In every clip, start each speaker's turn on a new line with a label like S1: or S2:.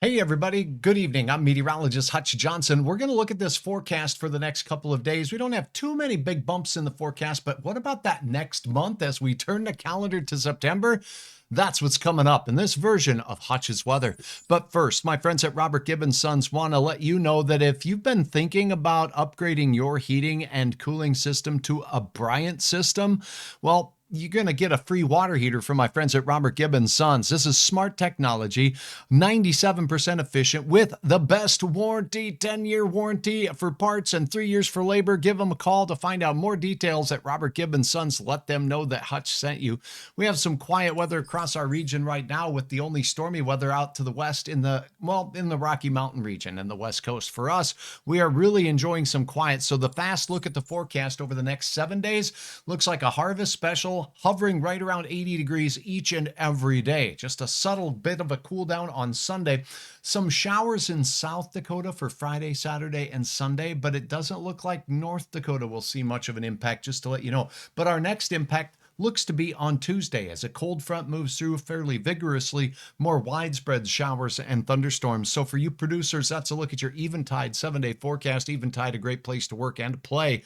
S1: Hey, everybody. Good evening. I'm meteorologist Hutch Johnson. We're going to look at this forecast for the next couple of days. We don't have too many big bumps in the forecast, but what about that next month as we turn the calendar to September? That's what's coming up in this version of Hutch's Weather. But first, my friends at Robert Gibbons Sons want to let you know that if you've been thinking about upgrading your heating and cooling system to a Bryant system, well, you're going to get a free water heater from my friends at Robert Gibbons Sons. This is smart technology, 97% efficient with the best warranty, 10-year warranty for parts and 3 years for labor. Give them a call to find out more details at Robert Gibbons Sons. Let them know that Hutch sent you. We have some quiet weather across our region right now with the only stormy weather out to the west in the Rocky Mountain region and the West Coast. For us, we are really enjoying some quiet. So the fast look at the forecast over the next 7 days looks like a harvest special, hovering right around 80 degrees each and every day. Just a subtle bit of a cool down on Sunday. Some showers in South Dakota for Friday, Saturday, and Sunday, but it doesn't look like North Dakota will see much of an impact, just to let you know. But our next impact looks to be on Tuesday as a cold front moves through fairly vigorously, more widespread showers and thunderstorms. So for you producers, that's a look at your Eventide 7-day forecast. Eventide, a great place to work and to play,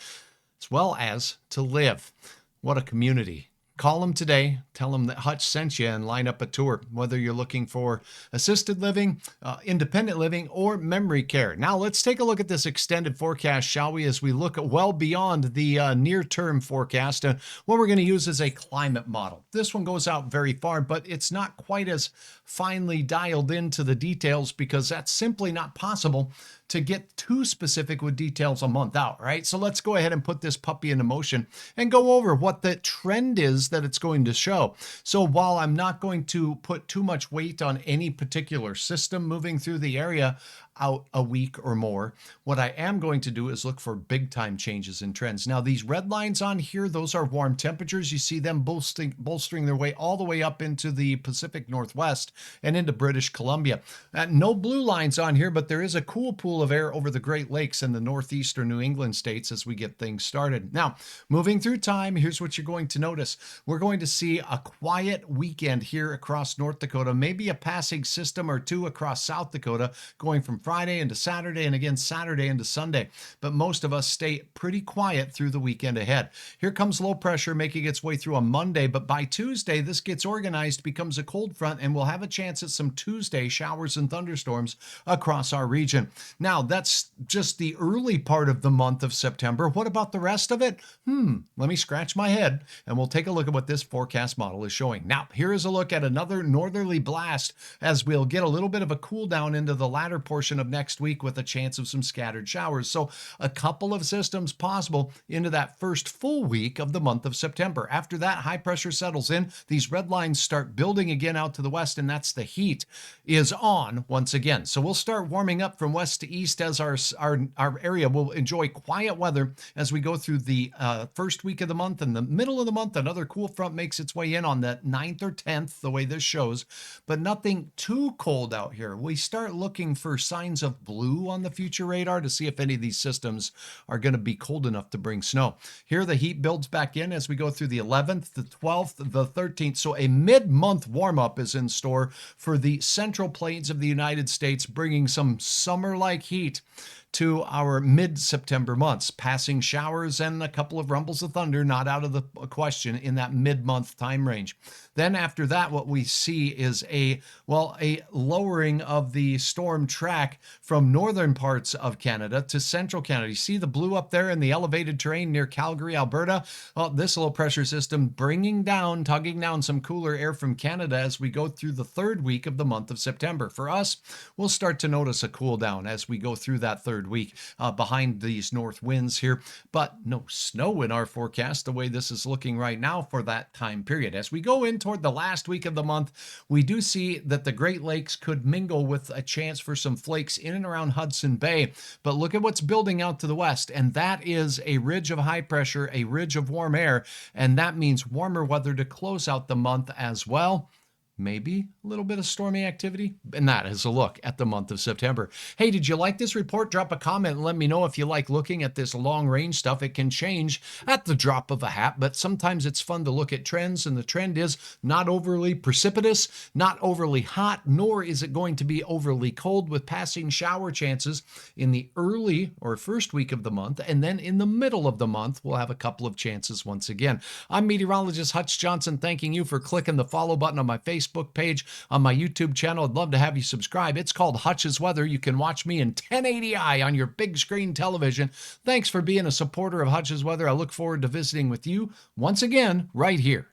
S1: as well as to live. What a community. Call them today, tell them that Hutch sent you, and line up a tour, whether you're looking for assisted living, independent living, or memory care. Now, let's take a look at this extended forecast, shall we, as we look well beyond the near-term forecast. And what we're going to use is a climate model. This one goes out very far, but it's not quite as finely dialed into the details because that's simply not possible to get too specific with details a month out, right? So let's go ahead and put this puppy into motion and go over what the trend is that it's going to show. So while I'm not going to put too much weight on any particular system moving through the area out a week or more, what I am going to do is look for big time changes in trends. Now, these red lines on here, those are warm temperatures. You see them bolstering their way all the way up into the Pacific Northwest and into British Columbia. No blue lines on here, but there is a cool pool of air over the Great Lakes and the northeastern New England states as we get things started. Now, moving through time, here's what you're going to notice. We're going to see a quiet weekend here across North Dakota, maybe a passing system or two across South Dakota, going from Friday into Saturday and again Saturday into Sunday. But most of us stay pretty quiet through the weekend ahead. Here comes low pressure making its way through on Monday, but by Tuesday, this gets organized, becomes a cold front, and we'll have a chance at some Tuesday showers and thunderstorms across our region. Now, that's just the early part of the month of September. What about the rest of it? Let me scratch my head, and we'll take a look at what this forecast model is showing. Now, here is a look at another northerly blast as we'll get a little bit of a cool down into the latter portion of next week with a chance of some scattered showers. So a couple of systems possible into that first full week of the month of September. After that, high pressure settles in. These red lines start building again out to the west, and that's the heat is on once again. So we'll start warming up from west to east as our area will enjoy quiet weather as we go through the first week of the month. In the middle of the month, another cool front makes its way in on the 9th or 10th, the way this shows, but nothing too cold out here. We start looking for signs of blue on the future radar to see if any of these systems are going to be cold enough to bring snow. Here, the heat builds back in as we go through the 11th, the 12th, the 13th. So a mid-month warm-up is in store for the central plains of the United States, bringing some summer-like heat to our mid-September months. Passing showers and a couple of rumbles of thunder not out of the question in that mid-month time range. Then after that, what we see is a lowering of the storm track from northern parts of Canada to central Canada. You see the blue up there in the elevated terrain near Calgary, Alberta? Well, this low pressure system tugging down some cooler air from Canada as we go through the third week of the month of September. For us, we'll start to notice a cool down as we go through that third week behind these north winds here, but no snow in our forecast the way this is looking right now for that time period. As we go in toward the last week of the month, we do see that the Great Lakes could mingle with a chance for some flakes in and around Hudson Bay, but look at what's building out to the west, and that is a ridge of high pressure, a ridge of warm air, and that means warmer weather to close out the month as well. maybe a little bit of stormy activity. And that is a look at the month of September. Hey, did you like this report? Drop a comment and let me know if you like looking at this long range stuff. It can change at the drop of a hat, but sometimes it's fun to look at trends. And the trend is not overly precipitous, not overly hot, nor is it going to be overly cold, with passing shower chances in the early or first week of the month. And then in the middle of the month, we'll have a couple of chances once again. I'm meteorologist Hutch Johnson, thanking you for clicking the follow button on my Facebook page, on my YouTube channel. I'd love to have you subscribe. It's called Hutch's Weather. You can watch me in 1080i on your big screen television. Thanks for being a supporter of Hutch's Weather. I look forward to visiting with you once again right here.